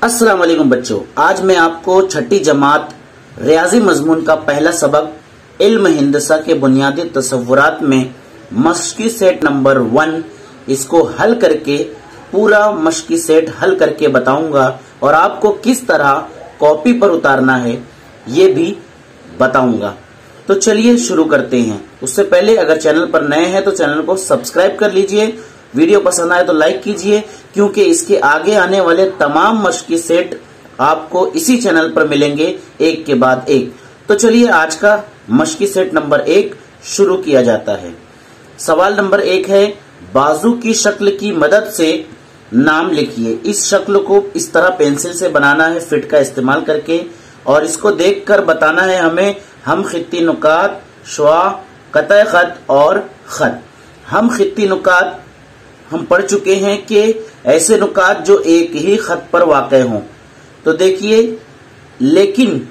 अस्सलाम वालेकुम बच्चों, आज मैं आपको छठी जमात रियाजी मजमून का पहला सबक इल्म हिंदसा के बुनियादी तसव्वुरात में मश्की सेट नंबर 1 इसको हल करके पूरा मश्की सेट हल करके बताऊंगा और आपको किस तरह कॉपी पर उतारना है ये भी बताऊंगा। तो चलिए शुरू करते हैं। उससे पहले अगर चैनल पर नए हैं तो चैनल को सब्सक्राइब कर लीजिए, वीडियो पसंद आए तो लाइक कीजिए, क्योंकि इसके आगे आने वाले तमाम मश्की सेट आपको इसी चैनल पर मिलेंगे एक के बाद एक। तो चलिए आज का मश्की सेट नंबर 1 शुरू किया जाता है। सवाल नंबर 1 है, बाजू की शक्ल की मदद से नाम लिखिए। इस शक्ल को इस तरह पेंसिल से बनाना है फिट का इस्तेमाल करके, और इसको देखकर बताना है हमें हम खित्ती नुकात, शुआ, कतई खत और खत। हम खित्ती नुकात हम पढ़ चुके हैं कि ऐसे नुकात जो एक ही खत पर वाक़े हों। तो देखिए, लेकिन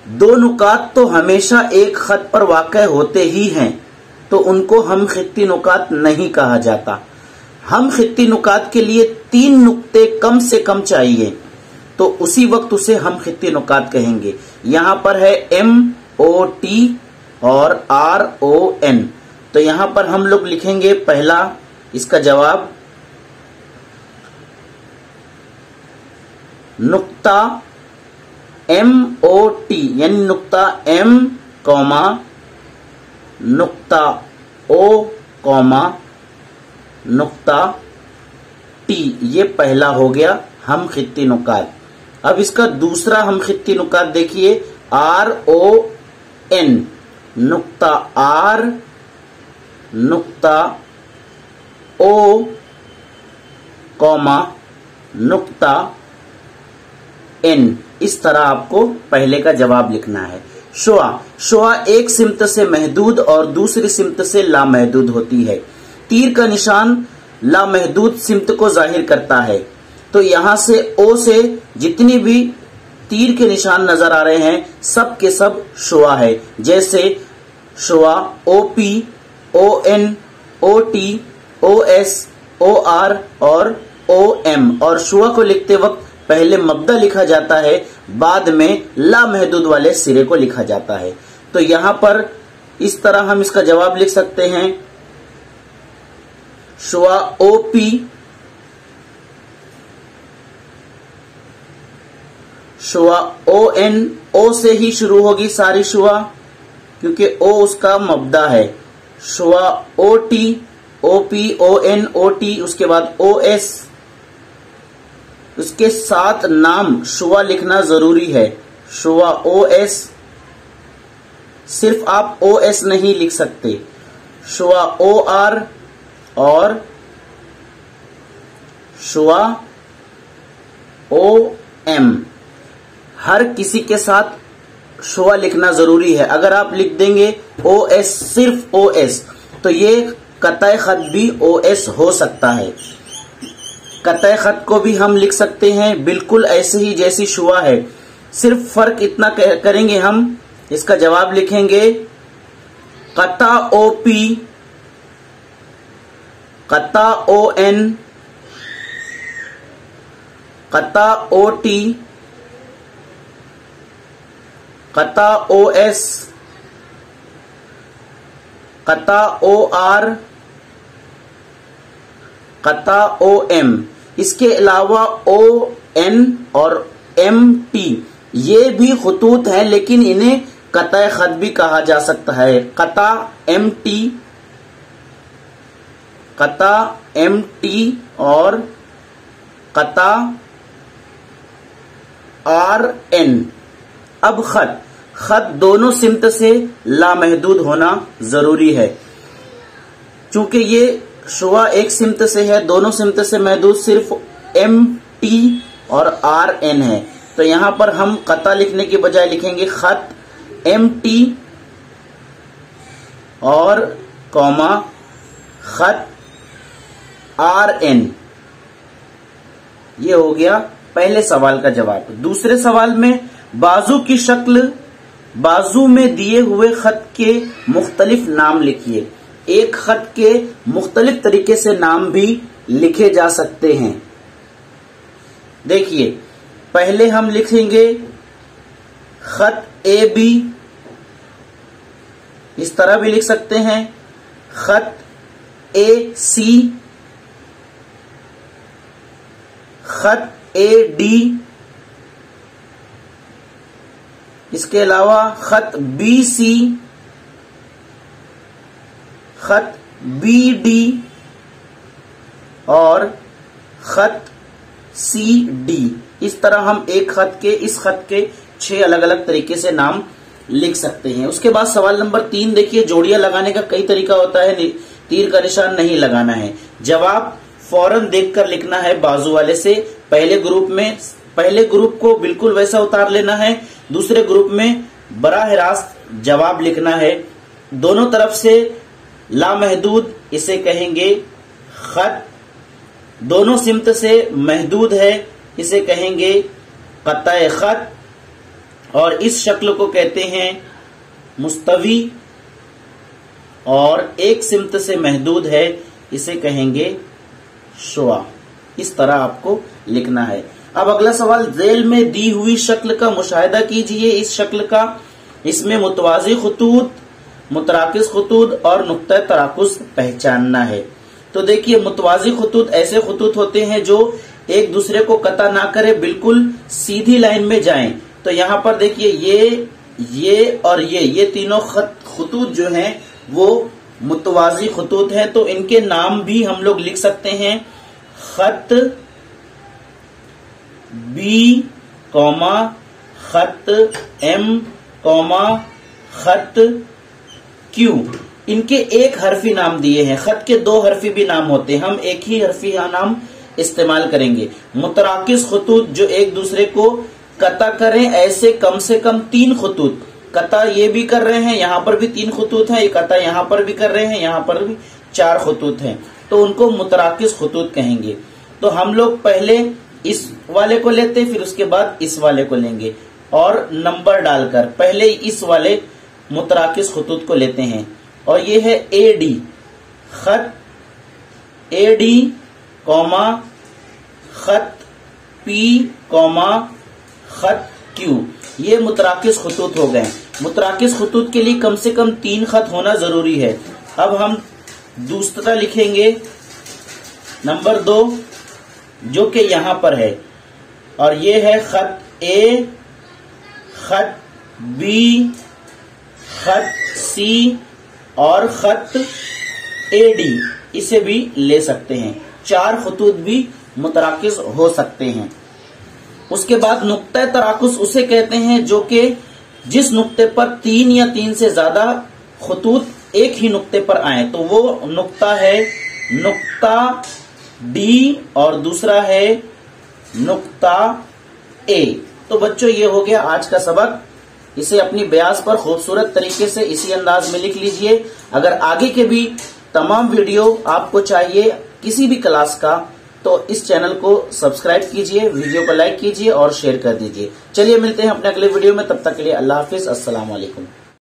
दो नुकात तो हमेशा एक खत पर वाक़े होते ही हैं, तो उनको हम खित्ती नुकात नहीं कहा जाता। हम खित्ती नुकात के लिए 3 नुक्ते कम से कम चाहिए, तो उसी वक्त उसे हम खित्ती नुकात कहेंगे। यहां पर है MOT और RON, तो यहां पर हम लोग लिखेंगे पहला इसका जवाब नुक्ता MOT, यानी नुक्ता M कॉमा नुक्ता O कॉमा नुक्ता T, ये पहला हो गया हम खित्ती नुकात। अब इसका दूसरा हम खित्ती नुकात देखिए, RON नुक्ता R नुक्ता O कॉमा नुक्ता N। इस तरह आपको पहले का जवाब लिखना है। शुआ, शुआ एक सिमत से महदूद और दूसरी सिमत से लामहदूद होती है। तीर का निशान लामहदूद सिमत को जाहिर करता है, तो यहां से O से जितनी भी तीर के निशान नजर आ रहे हैं सब के सब शुआ है। जैसे शुआ OP, ON, OT, OS, OR और OM। और शुआ को लिखते वक्त पहले मब्दा लिखा जाता है, बाद में लामहदूद वाले सिरे को लिखा जाता है। तो यहां पर इस तरह हम इसका जवाब लिख सकते हैं, शुआ OP शुआ ON, O से ही शुरू होगी सारी शुआ क्योंकि O उसका मब्दा है। शुआ OT, OP, ON, OT, उसके बाद OS, उसके साथ नाम शुआ लिखना जरूरी है। शुआ OS, सिर्फ आप OS नहीं लिख सकते। शुआ OR और शुआ OM, हर किसी के साथ शुआ लिखना जरूरी है। अगर आप लिख देंगे OS, सिर्फ OS, तो ये कतई खत भी OS हो सकता है। कतई खत को भी हम लिख सकते हैं बिल्कुल ऐसे ही जैसी शुआ है, सिर्फ फर्क इतना करेंगे, हम इसका जवाब लिखेंगे कता OP, कता ON, कता OT, कता OS, कता OR, कता OM। इसके अलावा ON और MT ये भी खतूत हैं, लेकिन इन्हें कतई खत भी कहा जा सकता है। कता MT, कता MT और कता RN। अब खत दोनों सिमत से लामहदूद होना जरूरी है। चूंकि ये शुआ एक सिमत से है, दोनों सिमत से महदूद सिर्फ MT और RN है, तो यहां पर हम कता लिखने की बजाय लिखेंगे खत MT और कॉमा खत RN। ये हो गया पहले सवाल का जवाब। दूसरे सवाल में बाजू की शक्ल, बाजू में दिए हुए खत के मुख्तलिफ नाम लिखिए। एक खत के मुख्तलिफ तरीके से नाम भी लिखे जा सकते हैं। देखिए, पहले हम लिखेंगे खत ए बी, इस तरह भी लिख सकते हैं। खत ए सी, खत ए डी, इसके अलावा खत बी सी, खत बी डी और खत सी डी। इस तरह हम इस खत के 6 अलग अलग तरीके से नाम लिख सकते हैं। उसके बाद सवाल नंबर 3 देखिए, जोड़ियां लगाने का कई तरीका होता है, तीर का निशान नहीं लगाना है। जवाब फौरन देखकर लिखना है बाजू वाले से। पहले ग्रुप को बिल्कुल वैसा उतार लेना है, दूसरे ग्रुप में बराह रास्त जवाब लिखना है। दोनों तरफ से लामहदूद, इसे कहेंगे खत। दोनों सिमत से महदूद है, इसे कहेंगे कतए खत। और इस शक्ल को कहते हैं मुस्तवी। और एक सिमत से महदूद है, इसे कहेंगे शुआ। इस तरह आपको लिखना है। अब अगला सवाल, जेल में दी हुई शक्ल का मुशाहिदा कीजिए। इस शक्ल का, इसमें मुतवाजी खतूत, मुतराकिस खतूत और नुक्ता तराकुस पहचानना है। तो देखिए, मुतवाजी खतूत ऐसे खतूत होते हैं जो एक दूसरे को कता ना करे, बिल्कुल सीधी लाइन में जाएं। तो यहाँ पर देखिए, ये और ये तीनों खतूत जो हैं वो मुतवाजी खतूत हैं। तो इनके नाम भी हम लोग लिख सकते हैं, खत बी कौमा खत एम कौमा खत क्यू। इनके एक हरफी नाम दिए हैं। खत के 2 हरफी भी नाम होते हैं, हम एक ही हरफी नाम इस्तेमाल करेंगे। मुतराकिस खतूत जो एक दूसरे को कता करें, ऐसे कम से कम 3 खतूत। कता ये भी कर रहे हैं, यहाँ पर भी 3 खतूत हैं, कता यहाँ पर भी कर रहे हैं, यहाँ पर भी 4 खतूत हैं, तो उनको मुतराकिस खतूत कहेंगे। तो हम लोग पहले इस वाले को लेते, फिर उसके बाद इस वाले को लेंगे और नंबर डालकर पहले इस वाले मुतराकिस खतूत को लेते हैं। और ये है ए डी, खत ए डी कौमा खत पी कौमा खत क्यू। ये मुतराकिस खतूत हो गए। मुतराकिस खतूत के लिए कम से कम 3 खत होना जरूरी है। अब हम दूसरा लिखेंगे, नंबर 2, जो कि यहां पर है। और ये है खत ए, खत बी, खत सी और खत ए डी, इसे भी ले सकते हैं। 4 खतूत भी मुतराकिस हो सकते हैं। उसके बाद नुक्ता तराकुस उसे कहते हैं जो कि जिस नुक्ते पर 3 या 3 से ज्यादा खतूत एक ही नुक्ते पर आए, तो वो नुक्ता है नुक्ता डी और दूसरा है नुक्ता ए। तो बच्चों, ये हो गया आज का सबक। इसे अपनी बयास पर खूबसूरत तरीके से इसी अंदाज में लिख लीजिए। अगर आगे के भी तमाम वीडियो आपको चाहिए किसी भी क्लास का, तो इस चैनल को सब्सक्राइब कीजिए, वीडियो को लाइक कीजिए और शेयर कर दीजिए। चलिए मिलते हैं अपने अगले वीडियो में, तब तक के लिए अल्लाह हाफिज, अस्सलाम वालेकुम।